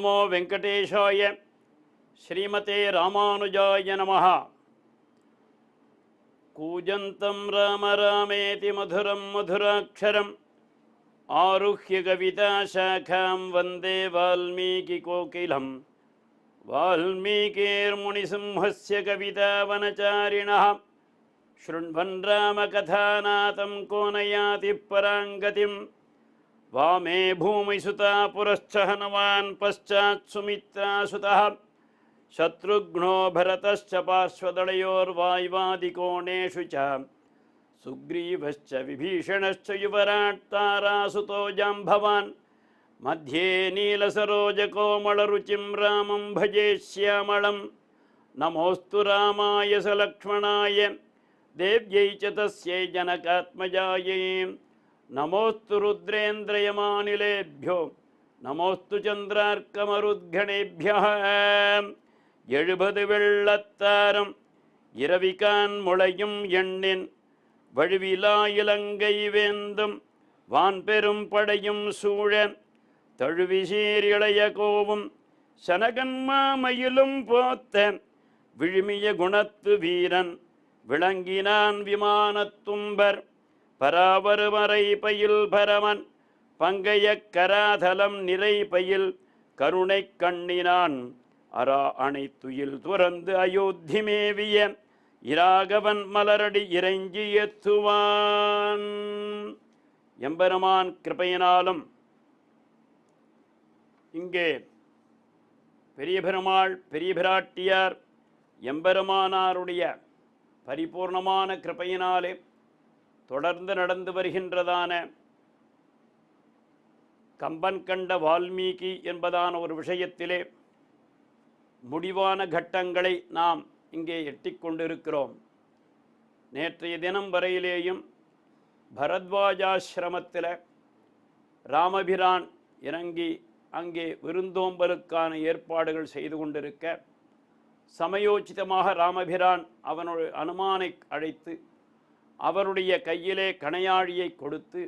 நமோ வெங்கடேஷாய. ஸ்ரீமதே ராமானுஜாய நமஹ. கூஜந்தம் ராம ராமேதி மதுரம் மதுராட்சரம் ஆருஹ்ய கவிதா சாகாம் வந்தே வால்மீகி கோகிலம். வால்மீகிர்முனிசிம்ஹஸ்ய கவிதாவனசாரிணः ஷృण्वन् ராமகதாநாதம் கோ நயாதி பராங்கதிம். வாமே பூமிசுதா புரஸ்ச ஹனுமான் பశ్చాத் சுமித்ரா சுதः சத்ருக்னோ பரதश्च பார்ஸ்வதளயோர்வாய்வாதிகோணேஷு ச சுக்ரீவश्च விபீஷணश्च யுவராட் தாராசுதோ ஜாம்பவான். மத்யே நீலசரோஜகோமளருச்சிம் ராமம் பஜே ஷ்யாமளம். நமோஸ்து ராமாய சலக்ஷ்மணாய தேவ்யை ச தஸ்யை ஜனகாத்மஜாயை. நமோஸ்து ருத்ரேந்திரயமானிலேभ्यो நமோஸ்து சந்திரார்க்கமருத்கணேभ्यः. 70 வெள்ளத்தாரம் இரவிகான் முளையும் எண்ணின் வழுவிலா இலங்கை வேந்தும் வான்பெரும் படையும் சூழ தழுவிசீர் இளைய கோவும் சனகன்மாமயிலும் போத்த விழுமிய குணத்து வீரன் விளங்கினான் விமானத்தும்பர். பராவருமறை பயில் பரமன் பங்கைய கராதலம் நிறை பயில் கருணை கண்ணினான். அரா அணைத்துயில் துறந்து அயோத்தி மேவிய இராகவன் மலரடி இறைஞ்சி எத்துவான். எம்பெருமான் கிருபையினாலும் இங்கே பெரிய பெருமாள் பெரிய பிராட்டியார் எம்பெருமானாருடைய பரிபூர்ணமான கிருபையினாலே தொடர்ந்து நடந்து வருகின்றதான கம்பன் கண்ட வால்மீகி என்பதான ஒரு விஷயத்திலே முடிவான கட்டங்களை நாம் இங்கே எட்டிக்கொண்டிருக்கிறோம். நேற்றைய தினம் வரையிலேயும் பரத்வாஜாசிரமத்தில் ராமபிரான் இறங்கி அங்கே விருந்தோம்பலுக்கான ஏற்பாடுகள் செய்து கொண்டிருக்க சமயோச்சிதமாக ராமபிரான் அவனுடைய அனுமானை அழைத்து அவருடைய கையிலே கணையாழியை கொடுத்து,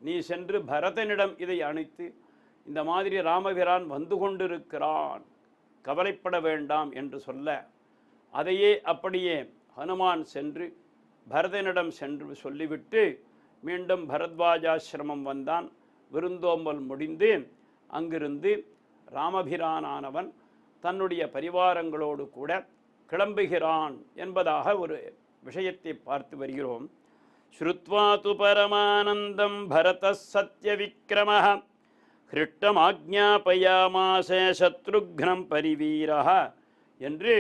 நீ சென்று பரதனிடம் இதை அணைத்து இந்த மாதிரி ராமபிரான் வந்து கொண்டிருக்கிறான், கவலைப்பட வேண்டாம் என்று சொல்ல, அதையே அப்படியே ஹனுமான் சென்று பரதனிடம் சென்று சொல்லிவிட்டு மீண்டும் பரத்வாஜாசிரமம் வந்தான். விருந்தோம்பல் முடிந்து அங்கிருந்து ராமபிரானானவன் தன்னுடைய பரிவாரங்களோடு கூட கிளம்புகிறான் என்பதாக ஒரு விஷயத்தை பார்த்து வருகிறோம். ஸ்ருத்வா து பரமானந்தம் பரதः சத்யவிக்ரமः ஹிருஷ்டம் ஆக்ஞாபயாமாச சத்ருக்னம் பரிவீரः என்று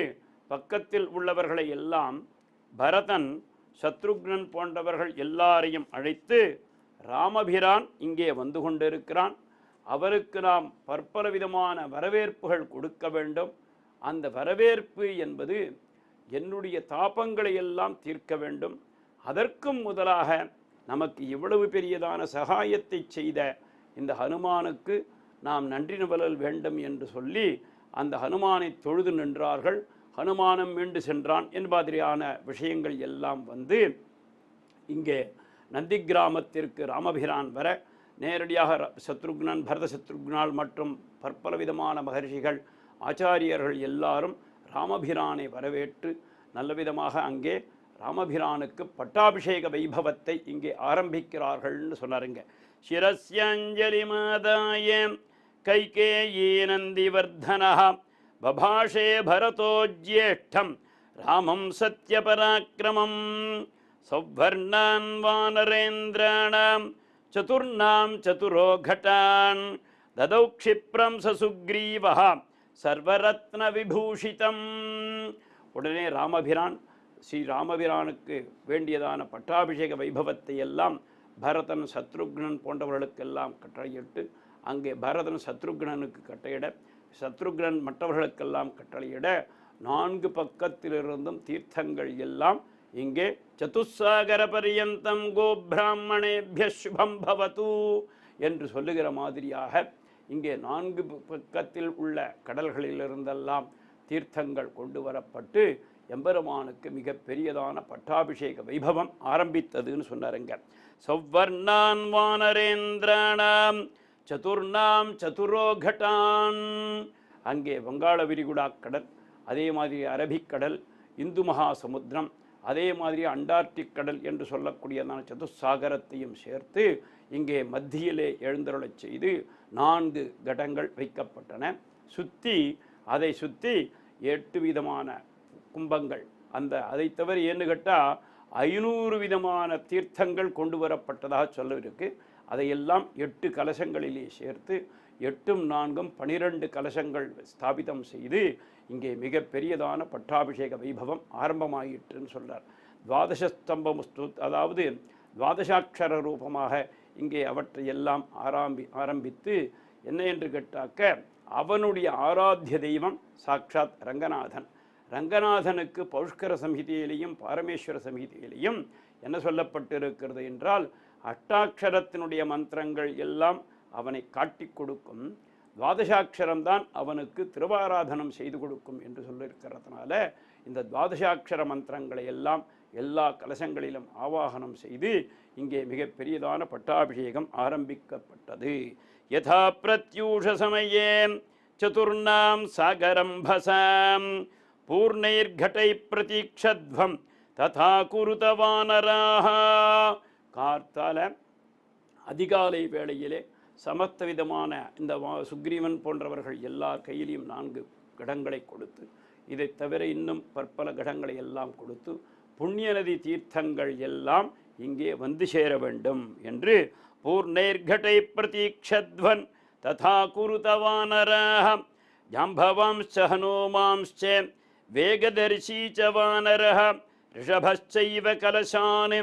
பக்கத்தில் உள்ளவர்களை எல்லாம் பரதன் சத்ருக்னன் போன்றவர்கள் எல்லாரையும் அழைத்து, ராமபிரான் இங்கே வந்து கொண்டிருக்கிறான், அவருக்கு நாம் பற்பல விதமான வரவேற்புகள் கொடுக்க வேண்டும். அந்த வரவேற்பு என்பது என்னுடைய தாபங்களை எல்லாம் தீர்க்க வேண்டும். அதற்கும் முதலாக நமக்கு இவ்வளவு பெரியதான சகாயத்தை செய்த இந்த ஹனுமானுக்கு நாம் நன்றி நிவலல் வேண்டும் என்று சொல்லி அந்த ஹனுமானை தொழுது நின்றார்கள். ஹனுமானம் மீண்டு சென்றான் என்பதிரியான விஷயங்கள் எல்லாம் வந்து இங்கே நந்தி கிராமத்திற்கு ராமபிரான் வர நேரடியாக சத்ருக்னன் பரத சத்ருக்னால் மற்றும் பற்பல விதமான மகர்ஷிகள் ஆச்சாரியர்கள் எல்லாரும் ராமபிரானை வரவேற்று நல்லவிதமாக அங்கே ராமபிரானுக்கு பட்டாபிஷேக வைபவத்தை இங்கே ஆரம்பிக்கிறார்கள்னு சொன்னாருங்க. சிரஸ்யாஞ்சலி மாதாய கைகேயீ நந்திவர்தனः பபாஷே பரதோஜ்யேஷ்டம் ராமம் சத்யபராக்கிரமம் சௌவர்ணான் வானரேந்திராணாம் சதுர்ணாம் சதுரோ கட்டான் ததௌ க்ஷிப்ரம் சசுக்ரீவः சர்வரத்ன விபூஷிதம். உடனே ராமபிரான் ஸ்ரீ ராமபிரானுக்கு வேண்டியதான பட்டாபிஷேக வைபவத்தை எல்லாம் பரதன் சத்ருக்னன் போன்றவர்களுக்கெல்லாம் கட்டளையிட்டு, அங்கே பரதன் சத்ருக்னனுக்கு கட்டளையிட, சத்ருக்னன் மற்றவர்களுக்கெல்லாம் கட்டளையிட, 4 பக்கத்திலிருந்தும் தீர்த்தங்கள் எல்லாம் இங்கே சதுசாகர பரியந்தம் கோபிராமணேபிய சுபம் பவது என்று சொல்லுகிற மாதிரியாக இங்கே 4 பக்கத்தில் உள்ள கடல்களிலிருந்தெல்லாம் தீர்த்தங்கள் கொண்டு வரப்பட்டு எம்பெருமானுக்கு மிக பெரியதான பட்டாபிஷேக வைபவம் ஆரம்பித்ததுன்னு சொன்னாருங்க. சௌவர்ணான் வானரேந்திராணாம் சதுர்ணாம் சதுரோ கட்டான். அங்கே வங்காள விரிகுடா கடல், அதே மாதிரி அரபிக்கடல், இந்து மகாசமுத்திரம், அதே மாதிரி அண்டார்டிக் கடல் என்று சொல்லக்கூடியதான சதுசாகரத்தையும் சேர்த்து இங்கே மத்தியிலே எழுந்தருளச் செய்து 4 கடங்கள் வைக்கப்பட்டன. அதை சுற்றி 8 விதமான கும்பங்கள், அதை தவிர ஏன்னு கேட்டால் 500 விதமான தீர்த்தங்கள் கொண்டு வரப்பட்டதாக சொல்லிருக்கு. அதையெல்லாம் 8 கலசங்களிலே சேர்த்து 8ம் 4ம் 12 கலசங்கள் ஸ்தாபிதம் செய்து இங்கே மிக பெரியதான பட்டாபிஷேக வைபவம் ஆரம்பமாயிற்றுன்னு சொல்கிறார். துவாதசஸ்தம்பமுஸ்து, அதாவது துவாதசாட்சர ரூபமாக இங்கே அவற்றையெல்லாம் ஆரம்பித்து என்ன என்று கேட்டாக்க அவனுடைய ஆராத்திய தெய்வம் சாட்சாத் ரங்கநாதன். ரங்கநாதனுக்கு பௌஷ்கர சம்ஹிதையிலையும் பாரமேஸ்வர சம்ஹிதையிலையும் என்ன சொல்லப்பட்டிருக்கிறது என்றால், அஷ்டாட்சரத்தினுடைய மந்திரங்கள் எல்லாம் அவனை காட்டி கொடுக்கும், துவாதசாட்சரம்தான் அவனுக்கு திருவாராதனம் செய்து கொடுக்கும் என்று சொல்லியிருக்கிறதுனால இந்த துவாதசாட்சர மந்திரங்களை எல்லாம் எல்லா கலசங்களிலும் ஆவாகனம் செய்து இங்கே மிக பெரியதான பட்டாபிஷேகம் ஆரம்பிக்கப்பட்டது. யதா பிரத்யூஷ சமயே சதுர்ணாம் சாகரம்பசாம் பூர்ணைர்கட்டை பிரதீட்சத்வம் ததா குருத வானராஹ. கார்த்தால அதிகாலை வேளையிலே சமஸ்த விதமான இந்த சுக்ரீவன் போன்றவர்கள் எல்லார் கையிலையும் 4 கடங்களை கொடுத்து, இதை தவிர இன்னும் பற்பல கடங்களை எல்லாம் கொடுத்து புண்ணிய நதி தீர்த்தங்கள் எல்லாம் இங்கே வந்து சேர வேண்டும் என்று பூர்ணைர்கட்டை பிரதீட்சத்வன் ததா குருத வானராஹ ஜாம்பவாம்ச்ச ஹனுமாம்ச்ச வேகதர்ஷீ ச வானரஹ ரிஷபஸ்சைவ கலசான்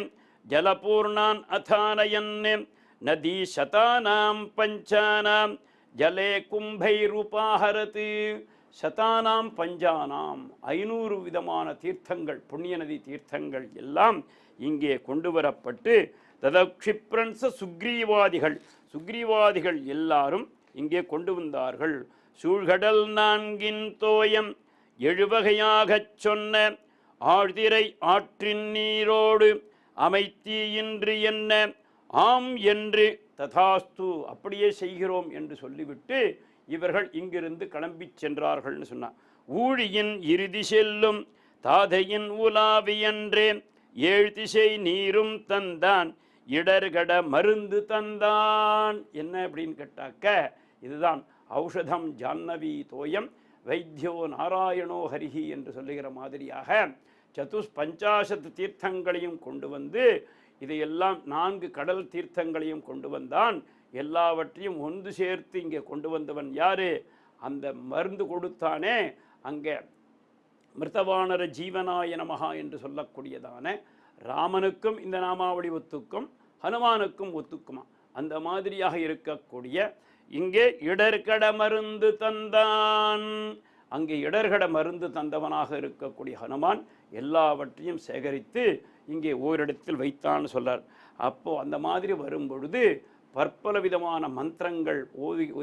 ஜலபூர்ணான் அதானயன் நதி சதானாம் பஞ்சானாம் ஜலே கும்பைருபாஹரத். சதானாம் பஞ்சானாம் 500 விதமான தீர்த்தங்கள், புண்ணிய நதி தீர்த்தங்கள் எல்லாம் இங்கே கொண்டு வரப்பட்டு ததக்ஷிப்ரன்ச சுக்ரீவாதிகள் எல்லாரும் இங்கே கொண்டு வந்தார்கள். சூழ்கடல் 4 தோயம் 7 வகையாகச் சொன்ன ஆழ்திரை ஆற்றின் நீரோடு அமைத்தீயின்று என்ன ஆம் என்று ததாஸ்து அப்படியே செய்கிறோம் என்று சொல்லிவிட்டு இவர்கள் இங்கிருந்து கிளம்பி சென்றார்கள்னு சொன்னார். ஊழியின் இறுதி செல்லும் தாதையின் உலாவியன்றே 7 திசை நீரும் தந்தான் இடர்கட மருந்து தந்தான். என்ன அப்படின்னு கேட்டாக்க இதுதான் ஔஷதம் ஜான்னவி தோயம் வைத்தியோ நாராயணோ ஹரிஹி என்று சொல்லுகிற மாதிரியாக பஞ்சாசத் தீர்த்தங்களையும் கொண்டு வந்து இதையெல்லாம் 4 கடல் தீர்த்தங்களையும் கொண்டு வந்தான். எல்லாவற்றையும் ஒன்று சேர்த்து இங்கே கொண்டு வந்தவன் யாரு? அந்த மருந்து கொடுத்தானே அங்கே மிருதவானர ஜீவனாய நமஹா என்று சொல்லக்கூடியதான ராமனுக்கும் இந்த நாமாவளி ஒத்துக்கும், ஹனுமானுக்கும் ஒத்துக்குமா, அந்த மாதிரியாக இருக்கக்கூடிய இங்கே இடர்கட மருந்து தந்தான். அங்கே இடர்கட மருந்து தந்தவனாக இருக்கக்கூடிய ஹனுமான் எல்லாவற்றையும் சேகரித்து இங்கே ஓரிடத்தில் வைத்தான்னு சொல்றார். அப்போ அந்த மாதிரி வரும்பொழுது பற்பல விதமான மந்திரங்கள்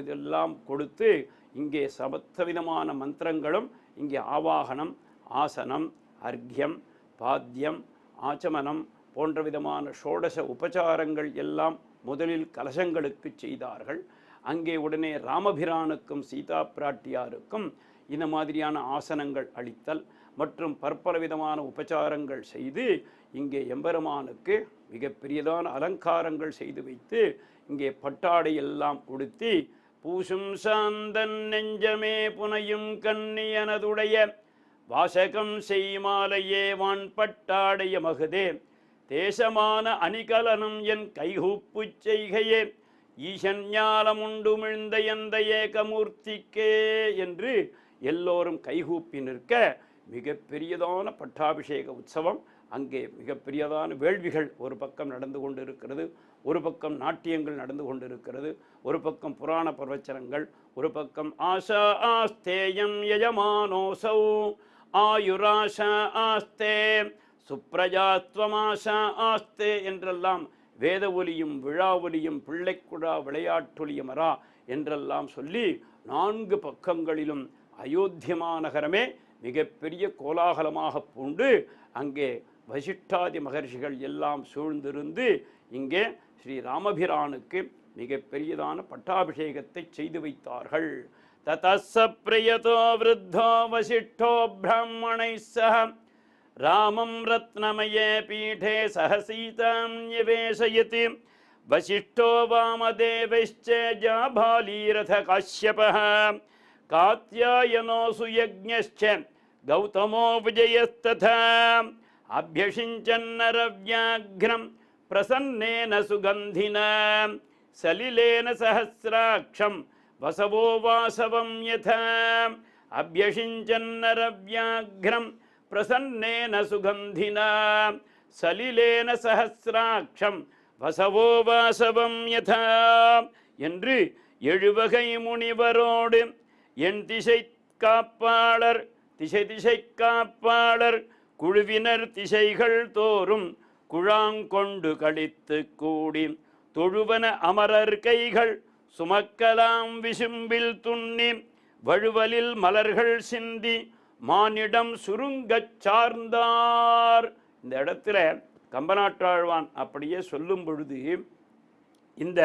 இதெல்லாம் கொடுத்து இங்கே சமத்த விதமான மந்திரங்களும் இங்கே ஆவாகனம், ஆசனம், அர்க்யம், பாத்தியம், ஆச்சமனம் போன்ற விதமான ஷோடச உபச்சாரங்கள் எல்லாம் முதலில் கலசங்களுக்கு செய்தார்கள். அங்கே உடனே ராமபிரானுக்கும் சீதா பிராட்டியாருக்கும் இந்த மாதிரியான ஆசனங்கள் அளித்தல் மற்றும் பற்பல விதமான உபச்சாரங்கள் செய்து இங்கே எம்பெருமானுக்கு மிக பெரியதான அலங்காரங்கள் செய்து வைத்து இங்கே பட்டாடை எல்லாம் உடுத்தி பூசும் சாந்தன் நெஞ்சமே புனையும் கண்ணியனதுடைய வாசகம் செய்மாலையே வான் பட்டாடைய மகுதே தேசமான அணிகலனும் என் கைகூப்பு செய்கையே ஈசன் ஞாலமுண்டுமிழ்ந்த எந்த ஏகமூர்த்திக்கே என்று எல்லோரும் கைகூப்பி நிற்க மிக பெரியதான பட்டாபிஷேக உற்சவம் அங்கே மிக பெரியதான வேள்விகள் ஒரு பக்கம் நடந்து கொண்டு இருக்கிறது, ஒரு பக்கம் நாட்டியங்கள் நடந்து கொண்டு இருக்கிறது, ஒரு பக்கம் புராண பிரவச்சனங்கள், ஒரு பக்கம் ஆஷா ஆஸ்தேயம் யஜமானோசௌ ஆயுராஷா ஆஸ்தே சுப்ரஜாத்வமாஷா ஆஸ்தே என்றெல்லாம் வேத ஒலியும் விழா ஒலியும் பிள்ளைக்குழா விளையாட்டொலியமரா என்றெல்லாம் சொல்லி 4 பக்கங்களிலும் அயோத்தியமா நகரமே மிகப்பெரிய கோலாகலமாக பூண்டு அங்கே வசிஷ்டாதி மகர்ஷிகள் எல்லாம் சூழ்ந்திருந்து இங்கே ஸ்ரீ ராமபிரானுக்கு மிக பெரியதான பட்டாபிஷேகத்தை செய்து வைத்தார்கள். ததஸ ப்ரியதோ விருத்தோ வசிஷ்டோ பிராமணை சஹ ராமம் ரத்னமயே பீடே சஹ சீதாம் நிவேசயதி வசிஷ்டோ வாமதேவைश्च ஜாபாலீரத காஷ்யபः காத்யாயனோ சுயஜ்ஞश्च கௌதமோ விஜயஸ்ததா அபியஷிஞ்சன்னரவ்யாக்ரம் பிரசன்னேன சுகந்தினா சலிலேன சஹஸ்ராட்சம் வசவோ வாசவம் யதா அபியஷிஞ்சன்னரவ்யாக்ரம் பிரசன்னேன சுகந்தினா சலிலேன சஹஸ்ராட்சம் வசவோ வாசவம் யதா என்று 7 வகை முனிவரோடு என் திசை காப்பாளர் திசை காப்பாளர் குழுவினர் திசைகள் தோறும் குழாங்கொண்டு கழித்து கூடி தொழுவன அமரர் கைகள் சுமக்கலாம் விசும்பில் துண்ணி வழுவலில் மலர்கள் சிந்தி மானிடம் சுருங்கச் சார்ந்தார். இந்த இடத்துல கம்பநாட்டாழ்வான் அப்படியே சொல்லும் பொழுது இந்த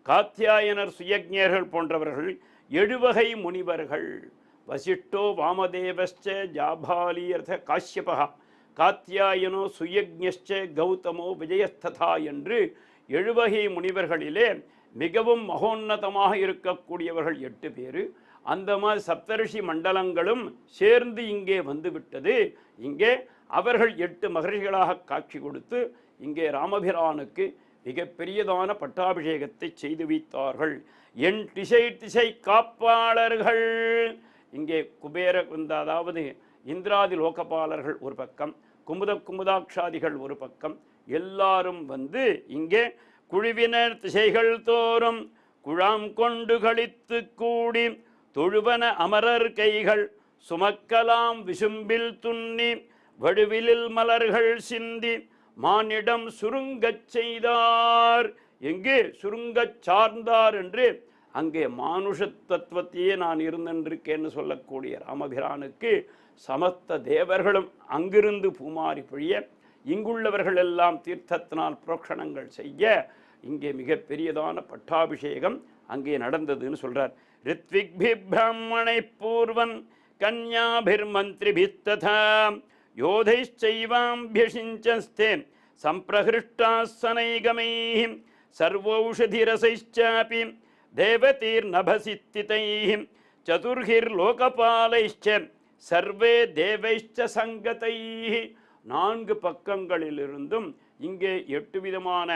காத்யாயனர் சுயஜ்ஞர்கள் போன்றவர்கள் 7 வகை முனிவர்கள் வசிஷ்டோ வாமதேவश्च ஜாபாலீரத காஷ்யபः காத்யாயனோ சுயஜ்ஞश्च கௌதமோ விஜயஸ்ததா என்று 7 வகை முனிவர்களிலே மிகவும் மகோன்னதமாக இருக்கக்கூடியவர்கள் 8 பேர். அந்த மாதிரி சப்தரிஷி மண்டலங்களும் சேர்ந்து இங்கே வந்துவிட்டது. இங்கே அவர்கள் 8 மகர்ஷிகளாக காட்சி கொடுத்து இங்கே ராமபிரானுக்கு மிக பெரியதான பட்டாபிஷேகத்தை செய்து வைத்தார்கள். என் திசை காப்பாளர்கள் இங்கே குபேர அதாவது இந்திராதி லோகபாலர்கள் ஒரு பக்கம், குமுதாட்சாதிகள் ஒரு பக்கம், எல்லாரும் வந்து இங்கே குழுவினர் திசைகள் தோறும் குழாம் கொண்டு கழித்து கூடி தொழுவன அமரர் கைகள் சுமக்கலாம் விசும்பில் துண்ணி வடுவிலில் மலர்கள் சிந்தி மானிடம் சுருங்கச் செய்தார். எங்கே சுருங்கச் சார்ந்தார் என்று அங்கே மானுஷ தத்துவத்தையே நான் இருந்திருக்கேன்னு சொல்லக்கூடிய ராமபிரானுக்கு சமஸ்த தேவர்களும் அங்கிருந்து பூமாரி பொழிய இங்குள்ளவர்கள் எல்லாம் தீர்த்தத்தினால் புரோக்ஷணங்கள் செய்ய இங்கே மிக பெரியதான பட்டாபிஷேகம் அங்கே நடந்ததுன்னு சொல்றார். ரித்விக்பி பிராமணை பூர்வன் கன்யாபிர் மந்திரிபிஸ்ததா யோதைச்சைவாம்பியசிஞ்சஸ்தே சம்பிரஹிருஷ்டாசனைகமைः சர்வௌஷதிரசைச்சாபி தேவதீர்நபசித்திதைः சதுர்ஹிர்லோகபாலைश्च சர்வே தேவைश्च சங்கதைः. 4 பக்கங்களிலிருந்தும் இங்கே 8 விதமான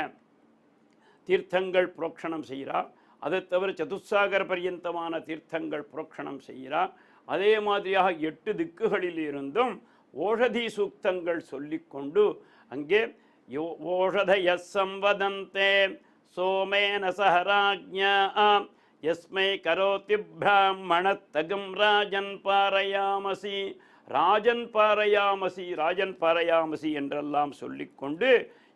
தீர்த்தங்கள் புரோக்ஷணம் செய்கிறார். அதை தவிர சதுசாகர பரியந்தமான தீர்த்தங்கள் புரோக்ஷணம் செய்கிறார். அதே மாதிரியாக 8 திக்குகளிலிருந்தும் ஓஷதி சூக்தங்கள் சொல்லிக்கொண்டு அங்கே ஓஷதய சம்வதந்தே சோமேன சஹராஜ்ஞா யஸ்மை கரோதி பிராமணத்தகம் ராஜன் பாரயாமசி ராஜன் பாரயாமசி ராஜன் பாரயாமசி என்றெல்லாம் சொல்லிக்கொண்டு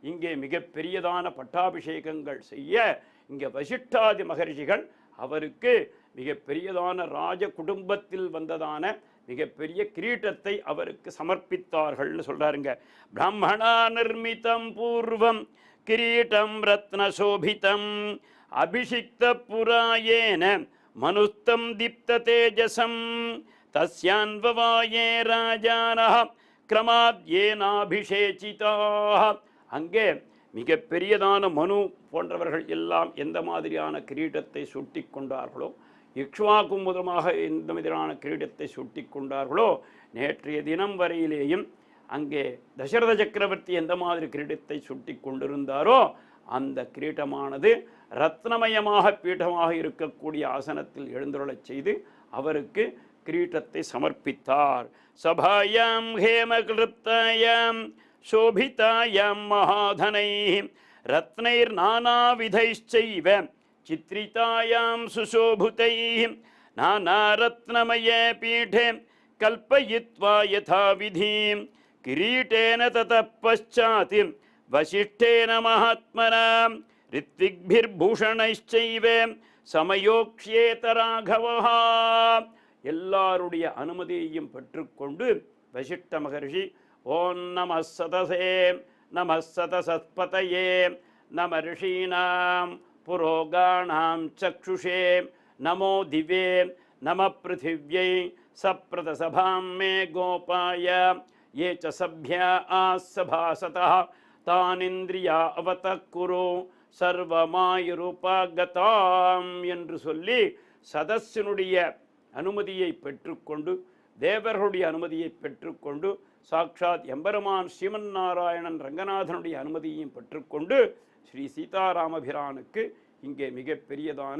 இங்கே மிக பெரியதான பட்டாபிஷேகங்கள் செய்ய இங்கே வசிஷ்டாதி மகர்ஷிகள் அவருக்கு மிக பெரியதான ராஜ குடும்பத்தில் வந்ததான மிகப்பெரிய கிரீட்டத்தை அவருக்கு சமர்ப்பித்தார்கள்னு சொல்றாருங்க. பிராமணா நிர்மிதம் பூர்வம் கிரீட்டம் ரத்னசோபிதம் அபிஷிக்த புராயேன மனுஸ்தம் தீப்த தேஜசம் தஸ்யான்வவாயே ராஜானஹ கிரமாத் ஏனாபிஷேசிதாஹ. அங்கே மிக பெரியதான மனு போன்றவர்கள் எல்லாம் எந்த மாதிரியான கிரீடத்தை சூட்டி கொண்டார்களோ, இக்ஷ்வாக்கு முதலமாக எந்த மாதிரியான கிரீடத்தை சூட்டி கொண்டார்களோ, நேற்றைய தினம் வரையிலேயும் அங்கே தசரத சக்கரவர்த்தி எந்த மாதிரி கிரீடத்தை சூட்டி கொண்டிருந்தாரோ அந்த கிரீட்டமானது ரத்னமயமாக பீഠமாக இருக்கக்கூடிய ஆசனத்தில் எழுந்துள்ளச் செய்து அவருக்கு கிரீட்டத்தை சமர்ப்பித்தார். சபாயாம் ஹேமகிருப்தாயாம் சோபிதாயாம் மகாதனை ரத்னைர் நானாவிதைச்சைவ சித்ரிதாயாம் சுசோபுதை நானாரத்னமயே பீடே கல்பயித்வா யதாவிதீம் கிரீட்டேன ததः பச்சாத் வசிஷ்டேன மகாத்மனா ரித்விக்பிர்பூஷணைச்சைவ சமயோக்ஷ்யேத ராகவஹா. எல்லாருடைய அனுமதியையும் பெற்றுக்கொண்டு வசிஷ்ட மகர்ஷி ஓம் நம சதசே நம சதசத்பதயே நம ரிஷீணாம் புரோகாணாம் சக்ஷுஷே நமோ திவே நம பிருத்திவ்யை சப்ரதசபாம் மே கோபாய ये च सभ्या सभासतः तानिन्द्रिया அவதக்குரு சர்வமாயுருபாகதாம் என்று சொல்லி சதஸ்ஸினுடைய அனுமதியை பெற்றுக்கொண்டு தேவர்களுடைய அனுமதியை பெற்றுக்கொண்டு சாக்ஷாத் எம்பெருமான் ஸ்ரீமன் நாராயணன் ரங்கநாதனுடைய அனுமதியையும் பெற்றுக்கொண்டு ஸ்ரீ சீதாராமபிரானுக்கு இங்கே மிகப்பெரியதான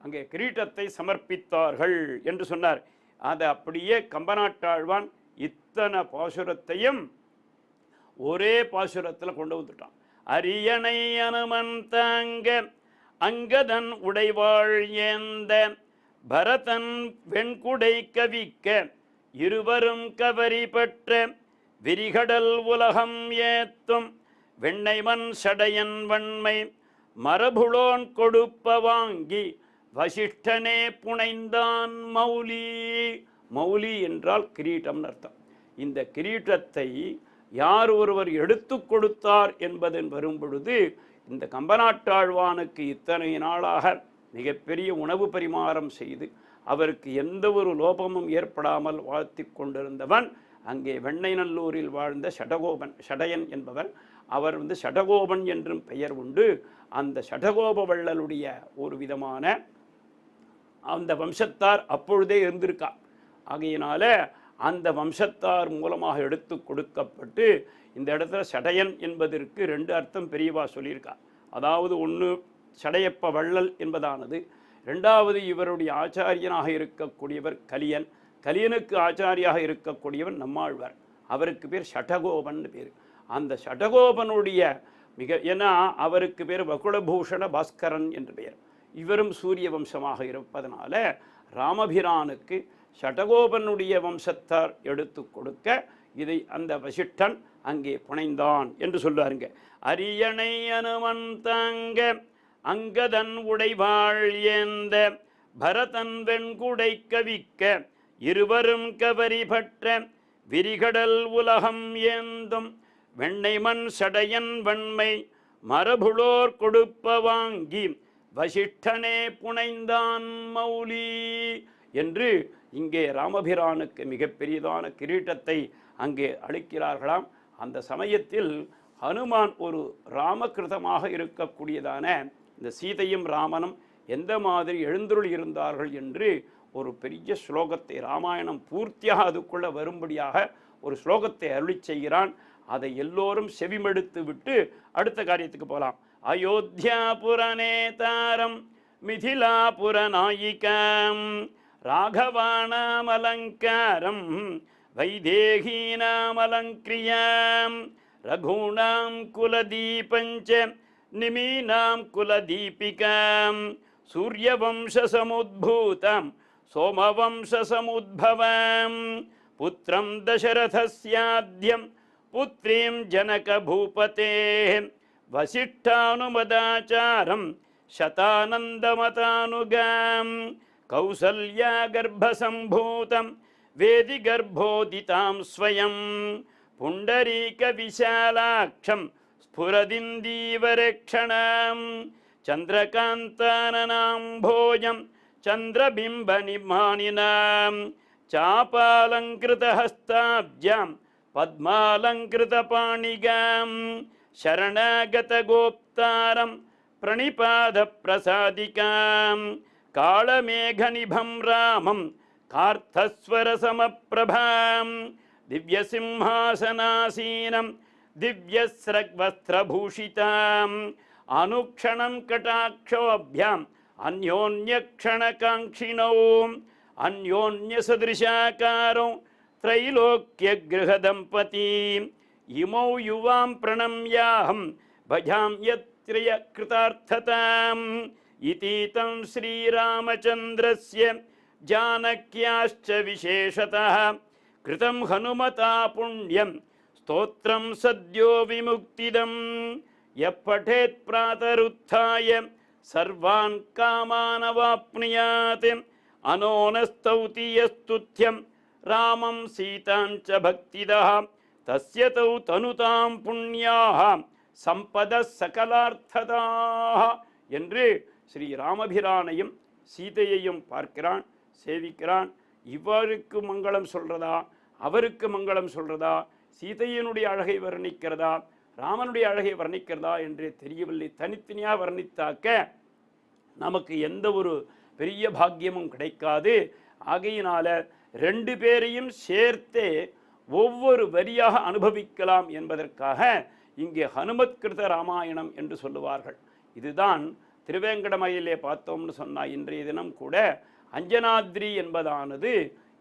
அங்கே கிரீட்டத்தை சமர்ப்பித்தார்கள் என்று சொன்னார். அதை அப்படியே கம்பநாட்டாழ்வான் இத்தனை பாசுரத்தையும் ஒரே பாசுரத்தில் கொண்டு வந்துட்டான். அரியணை அனுமந்தாங்க அங்கதன் உடைவாள் ஏந்த பரதன் வெண்குடை கவிக்க இருவரும் கவரி பெற்ற விரிகடல் உலகம் ஏத்தும் வெண்ணைமன் சடையன் வன்மை மரபுளோன் கொடுப்ப வாங்கி வசிஷ்டனே புனைந்தான் மௌலி. மௌலி என்றால் கிரீட்டம்னு அர்த்தம். இந்த கிரீட்டத்தை யார் ஒருவர் எடுத்து கொடுத்தார் என்பதன் வரும் பொழுது இந்த கம்பநாட்டாழ்வானுக்கு இத்தனை நாளாக மிகப்பெரிய உணவு பரிமாறம் செய்து அவருக்கு எந்த ஒரு லோபமும் ஏற்படாமல் வாழ்த்தி கொண்டிருந்தவன் அங்கே வெண்ணைநல்லூரில் வாழ்ந்த சடையன் என்பவன். அவர் சடகோபன் என்றும் பெயர் உண்டு. அந்த சடகோப வள்ளலுடைய ஒரு விதமான அந்த வம்சத்தார் அப்பொழுதே இருந்திருக்கா. ஆகையினால அந்த வம்சத்தார் மூலமாக எடுத்து கொடுக்கப்பட்டு இந்த இடத்துல சடையன் என்பதற்கு ரெண்டு அர்த்தம் பெரியவா சொல்லியிருக்கா. அதாவது ஒன்று சடையப்ப வள்ளல் என்பதானது, ரெண்டாவது இவருடைய ஆச்சாரியனாக இருக்கக்கூடியவர் கலியன், கலியனுக்கு ஆச்சாரியாக இருக்கக்கூடியவன் நம்மாழ்வார், அவருக்கு பேர் சடகோபன் பேர். அந்த சடகோபனுடைய ஏன்னா அவருக்கு பேர் வகுளபூஷண பாஸ்கரன் என்று பெயர். இவரும் சூரிய வம்சமாக இருப்பதனால ராமபிரானுக்கு சடகோபனுடைய வம்சத்தார் எடுத்து கொடுக்க இதை அந்த வசிஷ்டன் அங்கே புனைந்தான் என்று சொல்லுவாருங்க. அரியணை அனுமந்தாங்க அங்கதன் உடைவாள் ஏந்த பரதன் வெண்குடை கவிக்க இருவரும் கவரி பற்ற விரிகடல் உலகம் ஏந்தும் வெண்ணைமன் சடையன் வன்மை மரபுளோர் கொடுப்ப வாங்கி வசிஷ்டனே புனைந்தான் மௌலி என்று இங்கே ராமபிரானுக்கு மிகப்பெரியதான கிரீட்டத்தை அங்கே அளிக்கிறார்களாம். அந்த சமயத்தில் ஹனுமான் ஒரு ராமகிருதமாக இருக்கக்கூடியதான இந்த சீதையும் ராமனும் எந்த மாதிரி எழுந்துருள் இருந்தார்கள் என்று ஒரு பெரிய ஸ்லோகத்தை ராமாயணம் பூர்த்தியாக அதுக்குள்ள வரும்படியாக ஒரு ஸ்லோகத்தை அருளி செய்கிறான். அதை எல்லோரும் செவிமடுத்து விட்டு அடுத்த காரியத்துக்கு போகலாம். அயோத்தியாபுரநேதாரம் மிதிலாபுரநாயிகாம் ராகவாணாமலங்காரம் வைதேகீனாமலங்கிரியாம் ரகுணாம் குலதீபஞ்ச நிமீனாம் குலதீபிகாம் சூரியவம்சசமுத்பூதம் சோமவம்சசமுத்பவம் புத்திரம் தசரதஸ்யாத்யம் புத்ரீம் ஜனகபூபதேः வசிஷ்டானுமதாச்சாரம் சதானந்தமதானுகாம் கௌசல்யாகர்ப்பசம்பூதம் வேதிகர்ப்போதிதாம் ஸ்வயம் புண்டரீகவிசாலாட்சம் ஸ்புரதிந்தீவரக்ஷணாம் சந்திரகாந்தானனாம்போஜம் சந்திரபிம்பநிமானினாம் சாபாலங்கிருதஹஸ்தாப்ஜாம் பத்மாலங்கிருதபாணிகாம் சரணாகதகோப்தாரம் பிரணிபாதப்பிரசாதிகாம் காளமேகநிபம் ராமம் கார்த்தஸ்வரசமப்பிரபாம் திவ்யசிம்ஹாசனாசீனம் திவ்யஸ்ரக்வஸ்திரபூஷிதாம் அனுக்ஷணம் கடாட்சோப்யாம் அந்யோன்யக்ஷணகாங்க்ஷிணோ அந்யோன்யசதிருஷாகாரோ त्रैलोक्यगृहदम्पती इमौ युवां प्रणम्याहं भजाम्यत्र्यकृतार्थताम् इति तं श्रीरामचन्द्रस्य जानक्याश्च विशेषतः कृतं हनुमता पुण्यं स्तोत्रं सद्यो विमुक्तिदं यः पठेत् प्रातरुत्थाय सर्वान् कामान् अवाप्नुयात् अनोनस्तौति यस्तुत्यं रामं सीतां च भक्तिदः தஸ்ய தௌ தனுதாம் புண்ணியாக சம்பத சகலார்த்ததாக என்று ஸ்ரீ ராமபிரானையும் சீதையையும் பார்க்கிறான், சேவிக்கிறான். இவருக்கு மங்களம் சொல்றதா, அவருக்கு மங்களம் சொல்றதா, சீதையினுடைய அழகை வர்ணிக்கிறதா, ராமனுடைய அழகை வர்ணிக்கிறதா என்றே தெரியவில்லை. தனித்தனியாக வர்ணித்தாக்க நமக்கு எந்த ஒரு பெரிய பாக்கியமும் கிடைக்காது. ஆகையினால ரெண்டு பேரையும் சேர்த்தே ஒவ்வொரு வரியாக அனுபவிக்கலாம் என்பதற்காக இங்கே ஹனுமத் கிருத ராமாயணம் என்று சொல்லுவார்கள். இதுதான் திருவேங்கடமலையிலே பார்த்தோம்னு சொன்னால் இன்றைய தினம் கூட அஞ்சனாத்ரி என்பதானது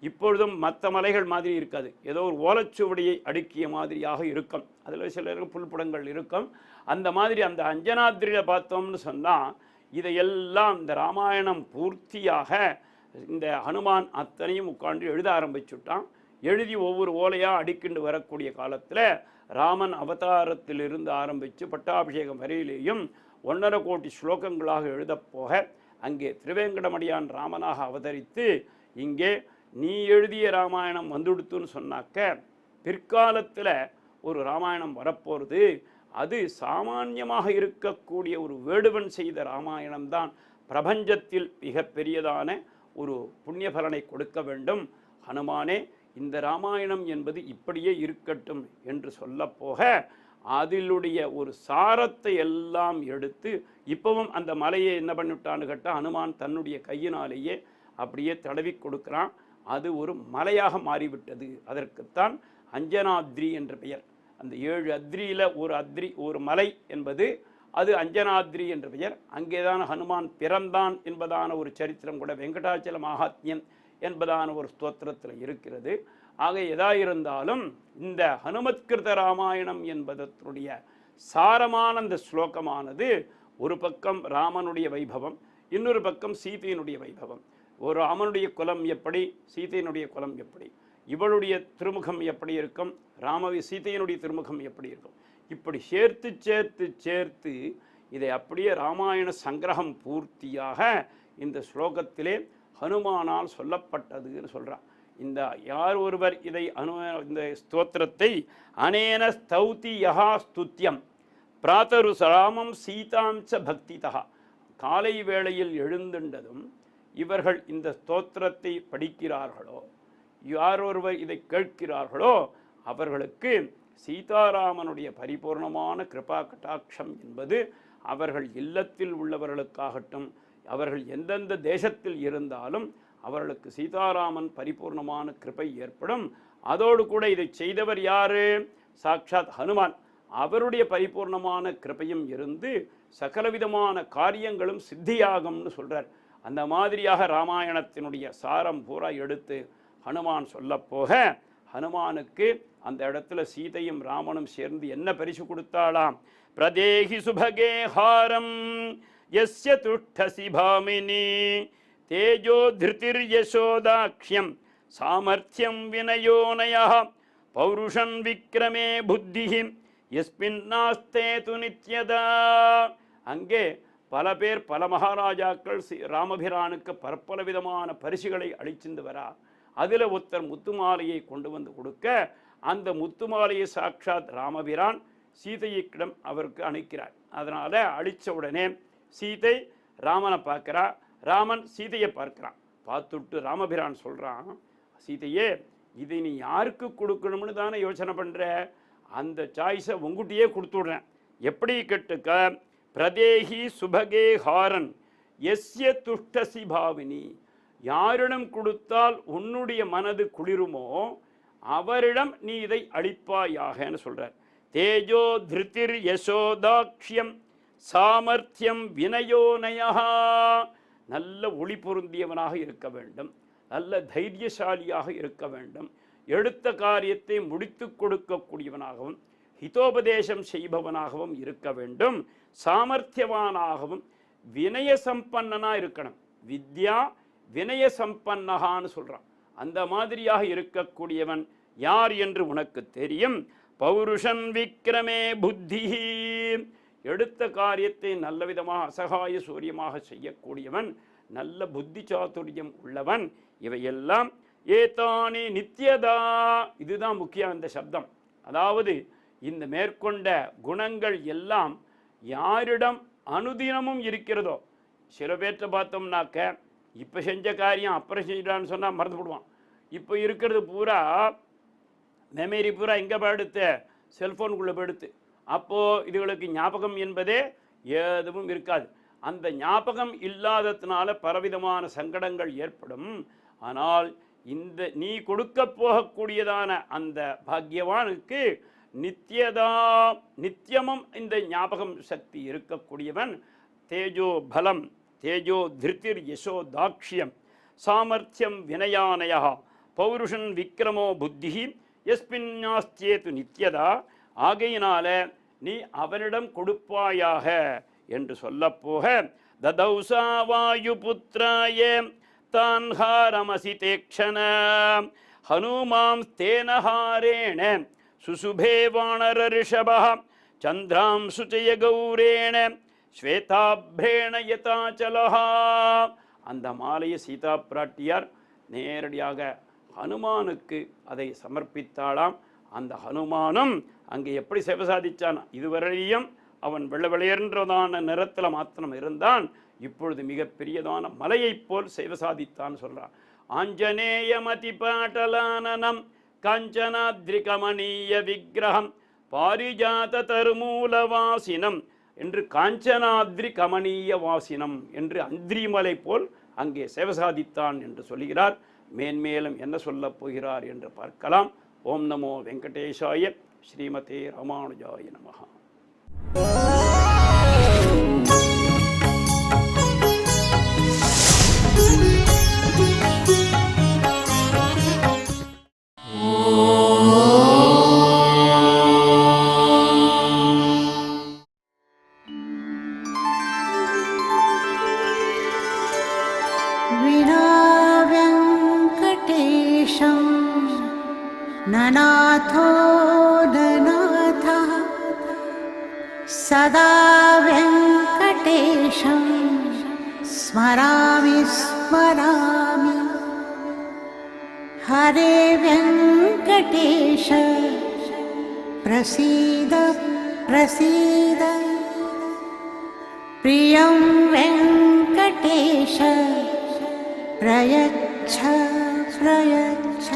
இப்பொழுதும் மற்ற மலைகள் மாதிரி இருக்காது, ஏதோ ஒரு ஓலைச்சுவடியை அடுக்கிய மாதிரியாக இருக்கும். அதில் சில புல்புடங்கள் இருக்கும். அந்த மாதிரி அந்த அஞ்சனாத்ரியில் பார்த்தோம்னு சொன்னால் இதையெல்லாம் இந்த ராமாயணம் பூர்த்தியாக இந்த ஹனுமான் அத்தனையும் உட்காந்து எழுத ஆரம்பிச்சுட்டான். எழுதி ஒவ்வொரு ஓலையாக அடிக்கிண்டு வரக்கூடிய காலத்தில் ராமன் அவதாரத்திலிருந்து ஆரம்பித்து பட்டாபிஷேகம் வரையிலேயும் 1.5 கோடி ஸ்லோகங்களாக எழுதப்போக அங்கே திருவேங்கடமடியான் ராமனாக அவதரித்து இங்கே நீ எழுதிய ராமாயணம் வந்துடுத்துன்னு சொன்னாக்க பிற்காலத்தில் ஒரு ராமாயணம் வரப்போகிறது. அது சாமான்யமாக இருக்கக்கூடிய ஒரு வேடுவன் செய்த ராமாயணம்தான் பிரபஞ்சத்தில் மிகப்பெரியதான ஒரு புண்ணிய பலனை கொடுக்க வேண்டும். ஹனுமானே, இந்த ராமாயணம் என்பது இப்படியே இருக்கட்டும் என்று சொல்லப்போக அதிலுடைய ஒரு சாரத்தை எல்லாம் எடுத்து இப்பவும் அந்த மலையை என்ன பண்ணிவிட்டான்னு கேட்டால் ஹனுமான் தன்னுடைய கையினாலேயே அப்படியே தடவி கொடுக்குறான். அது ஒரு மலையாக மாறிவிட்டது. அதற்குத்தான் அஞ்சனாத்ரி என்ற பெயர். அந்த 7 அத்ரியில் ஒரு அத்ரி, ஒரு மலை என்பது அது அஞ்சனாத்ரி என்ற பெயர். அங்கேதான் ஹனுமான் பிறந்தான் என்பதான ஒரு சரித்திரம் கூட வெங்கடாச்சல மகாத்மியம் என்பதான ஒரு ஸ்தோத்திரத்தில் இருக்கிறது. ஆக எதாயிருந்தாலும் இந்த ஹனுமத் கிருத ராமாயணம் என்பதனுடைய சாரமான அந்த ஸ்லோகமானது ஒரு பக்கம் ராமனுடைய வைபவம், இன்னொரு பக்கம் சீதையினுடைய வைபவம். ஒரு ராமனுடைய குலம் எப்படி, சீதையினுடைய குலம் எப்படி, இவளுடைய திருமுகம் எப்படி இருக்கும், சீதையினுடைய திருமுகம் எப்படி இருக்கும், இப்படி சேர்த்து சேர்த்து சேர்த்து இதை அப்படியே ராமாயண சங்கிரகம் பூர்த்தியாக இந்த ஸ்லோகத்திலே ஹனுமானால் சொல்லப்பட்டதுன்னு சொல்கிறார். இந்த யார் ஒருவர் இதை இந்த ஸ்தோத்திரத்தை அனேன ஸ்தௌதி யஹா ஸ்துத்யம் பிராத்தரு ராமம் சீதாம்ச பக்திதா, காலை வேளையில் எழுந்துண்டதும் இவர்கள் இந்த ஸ்தோத்திரத்தை படிக்கிறார்களோ, யார் ஒருவர் இதை கேட்கிறார்களோ அவர்களுக்கு சீதாராமனுடைய பரிபூர்ணமான கிருபா கட்டாட்சம் என்பது அவர்கள் இல்லத்தில் உள்ளவர்களுக்காகட்டும், அவர்கள் எந்தெந்த தேசத்தில் இருந்தாலும் அவர்களுக்கு சீதாராமன் பரிபூர்ணமான கிருபை ஏற்படும். அதோடு கூட இதை செய்தவர் யாரு? சாட்சாத் ஹனுமான். அவருடைய பரிபூர்ணமான கிருபையும் இருந்து சகலவிதமான காரியங்களும் சித்தியாகும்னு சொல்கிறார். அந்த மாதிரியாக ராமாயணத்தினுடைய சாரம் பூரா எடுத்து ஹனுமான் சொல்லப்போக ஹனுமானுக்கு அந்த இடத்துல சீதையும் ராமனும் சேர்ந்து என்ன பரிசு கொடுத்தாளாம்? பிரதேகி சுபகே ஹாரம் யஸ்ய துஷ்டசி பாமினி தேஜோ திருதிர் யசோதாக்ஷ்யம் சாமர்த்தியம் வினயோனயா பௌருஷன் விக்ரமே புத்திஹி யஸ்மின் நாஸ்தே து நித்யதா. அங்கே பல பேர், பல மகாராஜாக்கள் ராமபிரானுக்கு பற்பல விதமான பரிசுகளை அளிச்சிருந்து வரா. அதில் ஒருத்தர் முத்துமாலையை கொண்டு வந்து கொடுக்க அந்த முத்துமாலையை சாட்சாத் ராமபிரான் சீதையிடம் அவருக்கு அளிக்கிறார். அதனால் அளித்த உடனே சீதை ராமனை பார்க்குறா, ராமன் சீதையை பார்க்குறான். பார்த்துட்டு ராமபிரான் சொல்கிறான், சீதையே இதை நீ யாருக்கு கொடுக்கணும்னு தானே யோசனை பண்ணுற, அந்த சாய்ஸை உங்ககிட்டயே கொடுத்துடுறேன். எப்படி கேட்டுக்க, பிரதேகி சுபகே ஹாரன் எஸ்ய துஷ்டசி பாவினி, யாரிடம் கொடுத்தால் உன்னுடைய மனது குளிருமோ அவரிடம் நீ இதை அளிப்பாயாகன்னு சொல்கிறார். தேஜோ திருதிர் யசோதாக்ஷ்யம் சாமர்த்தியம் வினயோனயா, நல்ல ஒளி பொருந்தியவனாக இருக்க வேண்டும், நல்ல தைரியசாலியாக இருக்க வேண்டும், எடுத்த காரியத்தை முடித்து கொடுக்கக்கூடியவனாகவும் ஹிதோபதேசம் செய்பவனாகவும் இருக்க வேண்டும், சாமர்த்தியவானாகவும் வினய சம்பன்னனாக இருக்கணும். வித்யா வினய சம்பன்னகான்னு சொல்கிறான். அந்த மாதிரியாக இருக்கக்கூடியவன் யார் என்று உனக்கு தெரியும். பௌருஷன் விக்ரமே புத்தி, எடுத்த காரியத்தை நல்ல விதமாக அசகாய சூரியமாக செய்யக்கூடியவன், நல்ல புத்தி சாதுரியம் உள்ளவன். இவையெல்லாம் ஏதானி நித்யதா, இதுதான் முக்கியம். இந்த சப்தம் அதாவது இந்த மேற்கொண்ட குணங்கள் எல்லாம் யாரிடம் அனுதினமும் இருக்கிறதோ, சில பேர்த்த பார்த்தோம்னாக்க இப்போ செஞ்ச காரியம் அப்புறம் செஞ்சிட்டான்னு சொன்னால் மறந்து போடுவான். இப்போ இருக்கிறது பூரா மெமரி பூரா எங்கே போயிடுத்து, செல்ஃபோனுக்குள்ளே போயிடுத்து. அப்போது இதுகளுக்கு ஞாபகம் என்பதே எதுவும் இருக்காது. அந்த ஞாபகம் இல்லாததுனால பலவிதமான சங்கடங்கள் ஏற்படும். ஆனால் இந்த நீ கொடுக்க போகக்கூடியதான அந்த பாக்யவானுக்கு நித்தியமும் இந்த ஞாபகம் சக்தி இருக்கக்கூடியவன். தேஜோ பலம், தேஜோ திருத்திர், யசோ தாக்ஷ்யம், சாமர்த்தியம், வினயானயா, பௌருஷன் விக்ரமோ புத்தி, எஸ்பின்னாஸ்தேது நித்யதா. ஆகையினால நீ அவனிடம் கொடுப்பாயாக என்று சொல்லப்போக, ததௌசா வாயு புத்திராய தான்ஹாரமசி தேக்ஷண ஹனுமாம் தேனஹாரேண சுசுபே வாணர ரிஷபா சந்திராம் சுச்சய கௌரேண ஸ்வேதாப்ரேண யதாச்சலஹா. அந்த மாலையை சீதா பிராட்டியார் நேரடியாக ஹனுமானுக்கு அதை சமர்ப்பித்தாளாம். அந்த ஹனுமானும் அங்கே எப்படி சேவை சாதித்தான், இதுவரையும் அவன் வெள்ளை வெளியேற்றதான நிறத்தில் மாத்திரம் இருந்தான், இப்பொழுது மிகப்பெரியதான மலையைப் போல் சேவை சாதித்தான் சொல்கிறான். ஆஞ்சநேயமதி பாட்டலானனம் காஞ்சனாத்ரிகமணீய விக்கிரகம் பாரிஜாத தருமூலவாசினம் என்று காஞ்சனாத்ரி கமனீய வாசினம் என்று அந்திரிமலை போல் அங்கே சேவை சாதித்தான் என்று சொல்கிறார். மேன்மேலும் என்ன சொல்லப் போகிறார் என்று பார்க்கலாம். ஓம் நமோ வெங்கடேஷாய. ஸ்ரீமதே ராமானுஜாய நமஹ. ननाथो ननाथः सदा वेङ्कटेशं स्मरामि स्मरामि. हरे वेङ्कटेश प्रसीद प्रसीद. प्रियं वेङ्कटेश प्रयच्छ प्रयच्छ.